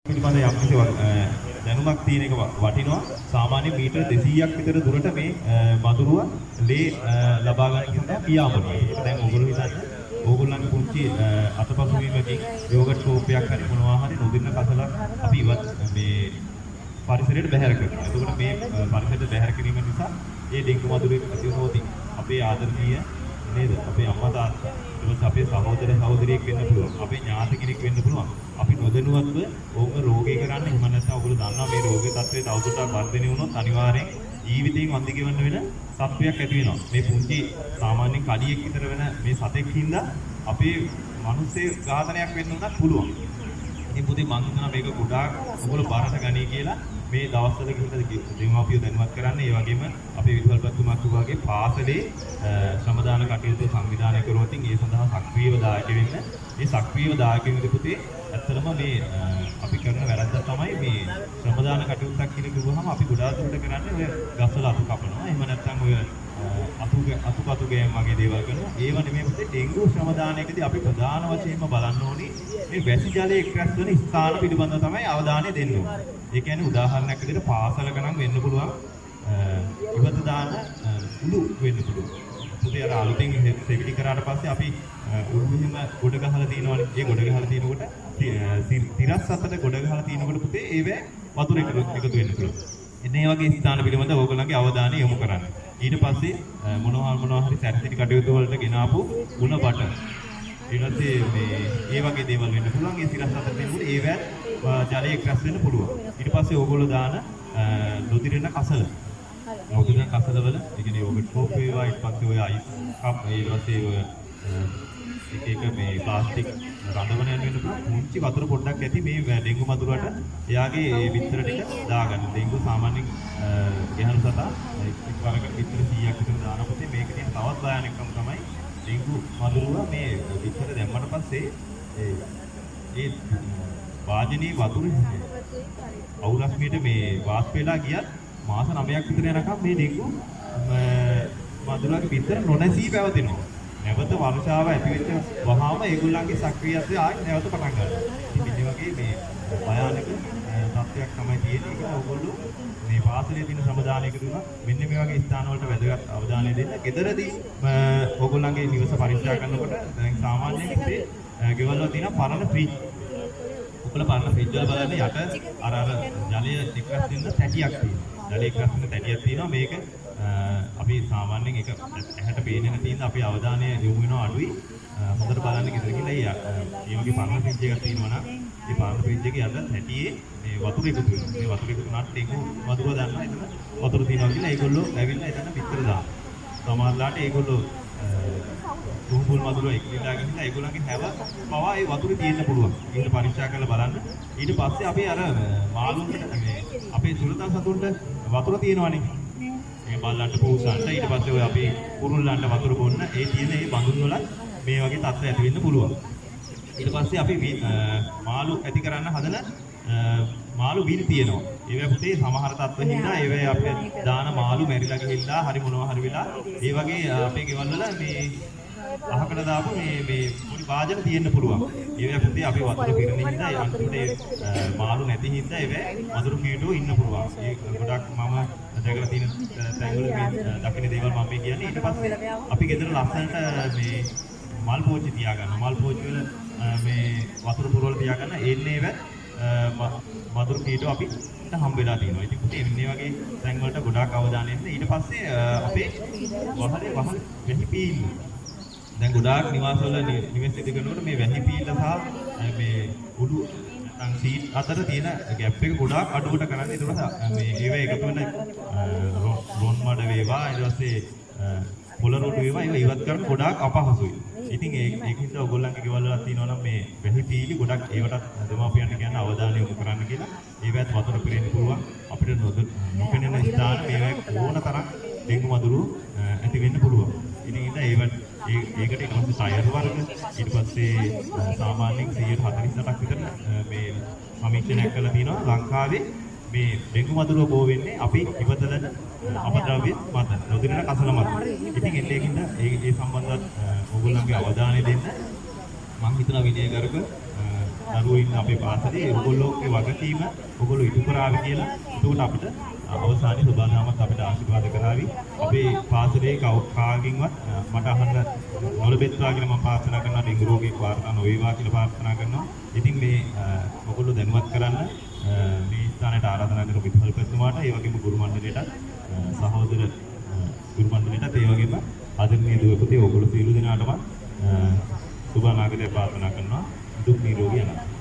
පිළිබඳ යම් කිසි දැනුමක් තියෙන එක වටිනවා. සාමාන්‍ය මීටර 200ක් විතර දුරට මේ මදුරුව ලේ ලබා ගන්න කියන පියාඹනවා. ඒක දැන් ඔයගොල්ලෝ හිතන්නේ ඕගොල්ලන්ගේ පුංචි අතපසුවීමකින් යෝගට් කෝපයක් හරි මොනවා හරි නොදින්න කසලක් අපි ඉවත් මේ පරිසරයට බැහැර කරනවා. එතකොට මේ පරිසරයට බැහැර කිරීම නිසා ඒ ඩෙන්ගු මදුරුවේ ඇති වෙනෝති අපේ ආදරණීය නේද? අපේ අම්මා තාත්තා ඊට අපේ සහෝදර සහෝදරියෙක් වෙන්න පුළුවන්. අපේ ඥාති කෙනෙක් වෙන්න පුළුවන්. අපි නොදැනුවත්ව ඕක රෝගී කරන්න එහෙම නැත්නම් ඔයගොල්ලෝ දන්නවා මේ රෝගී තත්ත්වයේ තවදුරටත් වර්ධනය වුණොත් අනිවාර්යෙන් ජීවිතයෙන් වන්දි ගෙවන්න වෙන තත්ත්වයක් ඇති වෙනවා. මේ පුංචි සාමාන්‍ය කඩියෙක් විතර වෙන මේ සතෙක් හින්දා අපේ මිනිස්සේ ඝාතනයක් වෙන්න උනත් පුළුවන්. ඉතින් පුතේ මං හිතනවා මේක ගොඩාක් ඔයගොල්ලෝ බාරට ගනී කියලා මේ දවස්වල ගිහින් දෙමාපියෝ දැනුවත් කරන්න. ඒ වගේම අපේ විදුහල්පතිතුමා වගේ පාසලේ ශ්‍රමදාන කටයුතු සංවිධානය කරනොත් ඒ සඳහා සක්‍රීයව දායක වෙන්න. මේ සක්‍රීයව දායක වෙන්න පුතේ ඇත්තටම මේ අපි කරන වැරද්ද තමයි මේ ශ්‍රමදාන කටයුත්තක් කියලා කිව්වහම අපි ගොඩාක් දුරට කරන්නේ ඔය ගස්වල අතු කපනවා. එහෙම නැත්නම් ඔය අතුපතු ගෑම් වගේ දේවල් කරනවා. ඒව නෙමෙයි පුතේ ඩෙන්ගු ශ්‍රමදානයකදී අපි ප්‍රධාන වශයෙන්ම බලන්න ඕනේ මේ වැසි ජලයේ එක්රැස් වෙන ස්ථාන පිළිබඳව තමයි අවධානය දෙන්න ඕනේ. ඒ කියන්නේ උදාහරණයක් විදිහට පාසලක නම් වෙන්න පුළුවන් ඉවත දාන උළු වෙන්න පුළුවන්. පුතේ අර අලුතෙන් සෙවිලි කරාට පස්සේ අපි උළු එහෙම ගොඩ ගහලා තියෙනවනේ. ඒ ගොඩ ගහලා තියෙනකොට තිරස් අතට ගොඩ ගහලා තියෙනකොට පුතේ ඒවැ වතුර එකතු වෙන්න පුළුවන්. එන්න ඒ වගේ ස්ථාන පිළිබඳව ඕගොල්ලන්ගේ අවධානය යොමු කරන්න. ඊට පස්සේ මොනවා හරි සැරසිලි කටයුතු වලට ගෙන ආපු ಗುಣ බට ඊට පස්සේ මේ ඒ වගේ දේවල් වෙන්න පුළුවන්. ඒ තිරස් අතට තියෙනකොට ඒවැ ජලයේ එක්රැස් වෙන්න පුළුවන්. ඊට පස්සේ ඕගොල්ලෝ දාන නොදිරෙන කසල නොදිරෙන කසලවල ඒ කියන්නේ යෝගට් කෝප් වේවා ඊට පස්සේ ඔය අයිස් කප් ඊට පස්සේ ඔය එක මේ ප්ලාස්ටික් රඳවන යන වෙන පුංචි වතුර පොඩ්ඩක් ඇති මේ ඩෙන්ගු මදුරුවට එයාගේ ඒ විතර ටික දාගන්න. ඩෙන්ගු සාමාන්‍යයෙන් ගැහණු සතා එක්වරක විතර 100ක් විතර දාන පොතේ මේක තියෙන තවත් භයානකම තමයි ඩෙන්ගු මදුරුව මේ විතර දැම්මට පස්සේ ඒ වාජනීය වතුර අවුරස්මියට මේ වාෂ්ප වෙලා ගියත් මාස 9ක් විතර යනකම් මේ ඩෙන්ගු මදුරුවගේ විතර නොනැසී පැවතෙනවා. නැවත වර්ෂාව ඇති වෙච්ච වහාම ඒගොල්ලන්ගේ සක්‍රියත්වය ආයෙත් නැවත පටන් ගන්නවා. ඉතින් මේ වගේ මේ භයානක තත්ත්වයක් තමයි තියෙන්නේ. ඒක ඕගොල්ලෝ මේ පාසලේ තියෙන සම්දානයකදී මෙන්න මේ වගේ ස්ථාන වලට වැදගත් අවධානය දෙන්න. ගෙදරදී ඕගොල්ලන්ගේ නිවස පරික්ෂා කරනකොට දැන් සාමාන්‍යයෙන් ඉතින් ගෙවල් වල තියෙන පරණ ෆ්‍රිජ්. ඔයගොල්ලෝ පරණ ෆ්‍රිජ් වල බලන්නේ යට අර ජලය එක්රැස් වෙන තැටියක් තියෙනවා. ජලය එක්රැස් වෙන තැටියක් තියෙනවා. මේක අපි සාමාන්‍යයෙන් ඒක ඇහැට පේන්නේ නැති ඉඳ අපි අවධානය යොමු වෙනවා අඩුයි. හොඳට බලන්න ගෙදර ගිහලා මේ වගේ පරණ ෆ්‍රිජ් එකක් තියෙනවා නම් ඒ පරණ ෆ්‍රිජ් එකේ යට හැටියේ මේ වතුර එකතු වෙනවා. මේ වතුර එකතු වුණාට ඩෙන්ගු වතුර දාන්න එතන වතුර තියෙනවා කියලා ඒගොල්ලෝ ඇවිල්ලා එතන පිටර දානවා. සමහරලාට ඒගොල්ලෝ දුම්බුල් වතුර එක්කලා ගිහින් ඒගොල්ලන්ගේ හැව පවා ඒ වතුරේ තියෙන්න පුළුවන්. ඒක පරීක්ෂා කරලා බලන්න. ඊට පස්සේ අපි අර මාළුන්ට මේ අපේ සුරතල් සතුන්ට වතුර තියෙනවනේ. මේ බල්ලන්ට පොවුසන්ට ඊට පස්සේ ඔය අපි කුරුල්ලන්ට වතුර බොන්න ඒ තියෙන ඒ බඳුන් වල මේ වගේ තත්ත්ව ඇති වෙන්න පුළුවන්. ඊට පස්සේ අපි මාළු ඇති කරන්න හදන මාළු වීල් තියෙනවා. ඒවා පුතේ සමහර තත්ත්ව හින්දා ඒවා අපේ දාන මාළු මැරිලා ගිහිල්ලා හරි මොනවා හරි වෙලා ඒ වගේ අපේ ගෙවල් වල මේ අහකට දාපු මේ පොඩි වාදන තියෙන්න පුළුවන්. ඒවා පුතේ අපි වතුර පිරෙන හින්දා අන්තිමට මාළු නැති හින්දා ඒවා වතුර කීටෝ ඉන්න පුළුවන්. ඒක ගොඩක් මම දැකලා තියෙන තැන්වල මේ දකින්න දේවල් මම මේ කියන්නේ. ඊට පස්සේ අපි ගෙදර ලස්සනට මේ මල් පෝච්චි තියාගන්න. මල් පෝච්චි වල මේ වතුර පුරවල තියාගන්න. එන්නේ මధుර කීටෝ අපිට හම්බ වෙලා තියෙනවා. ඉතින් පුතේ මේ වගේ තැන් වලට ගොඩාක් අවධානය දෙන්න. ඊට පස්සේ අපේ වහලේ වැහි පීල්. දැන් ගොඩාක් නිවාසවල නිවෙස් ඉදි කරනකොට මේ වැහි පීල්ල සහ මේ උඩු නැත්නම් සීට් අතර තියෙන ગેප් එක ගොඩාක් අඩුවට කරන්න. ඒක මේ ඒවා එකතු වෙන රොන් මඩ වේවා ඊට පස්සේ පොළ රොඩු වේවා ඒවා ඉවත් කරන්න ගොඩාක් අපහසුයි. ඉතින් ඒකින්ද ඔයගොල්ලන්ගේ ගෙවල් වල තියෙනවා නම් මේ වැහි පීලි ගොඩක් ඒවටත් දෙමාපියන්ට කියන්න අවධානය යොමු කරන්න කියලා. ඒවත් වතුර පිරෙන්න පුළුවන්. අපිට නොපෙනෙන ස්ථාන මේවා ඕන තරම් ඩෙන්ගු මදුරු ඇති වෙන්න පුළුවන්. ඉතින් ඒකට ඊට පස්සේ ටයර් වර්ග ඊට පස්සේ සාමාන්‍යයෙන් 148ක් විතර මේ සමීක්ෂණයක් කරලා තියෙනවා ලංකාවේ මේ ඩෙන්ගු මදුරුව බෝ වෙන්නේ අපි ඉවතලන අපද්‍රව්‍ය මත නොදිරන කසල මත. ඉතින් ඒකෙන්ද ඒ සම්බන්ධවත් ඕගොල්ලන්ගේ අවධානය දෙන්න මම හිතනවා විනයගරුක දරුවෝ ඉන්න අපේ පාසලේ ඔයගොල්ලෝගේ වගකීම ඔයගොල්ලෝ ඉටු කරාවි කියලා. එතකොට අපිට අවසානයේ සබඳාමත් අපිට ආශිර්වාද කරાવી. අපේ පාසලේ කාගෙන්වත් මට අහන්න නොලබෙත්වා කියලා මම ප්‍රාර්ථනා කරනවා. ඩෙංගු රෝගීක වාර්තා නොවේවා කියලා ප්‍රාර්ථනා කරනවා. ඉතින් මේ ඔයගොල්ලෝ දැනුවත් කරන්න මේ ස්ථානයට ආරාධනා කරපු විපල්පතුමාට ඒ වගේම ගුරු මණ්ඩලයට සහෝදර ගුරු මණ්ඩලයට ඒ වගේම ආදරණීය දුව පුතේ ඔයගොල්ලෝ සියලු දෙනාටම සුබ අනාගතය ප්‍රාර්ථනා කරනවා. දුක් නිරෝගී අනාගතය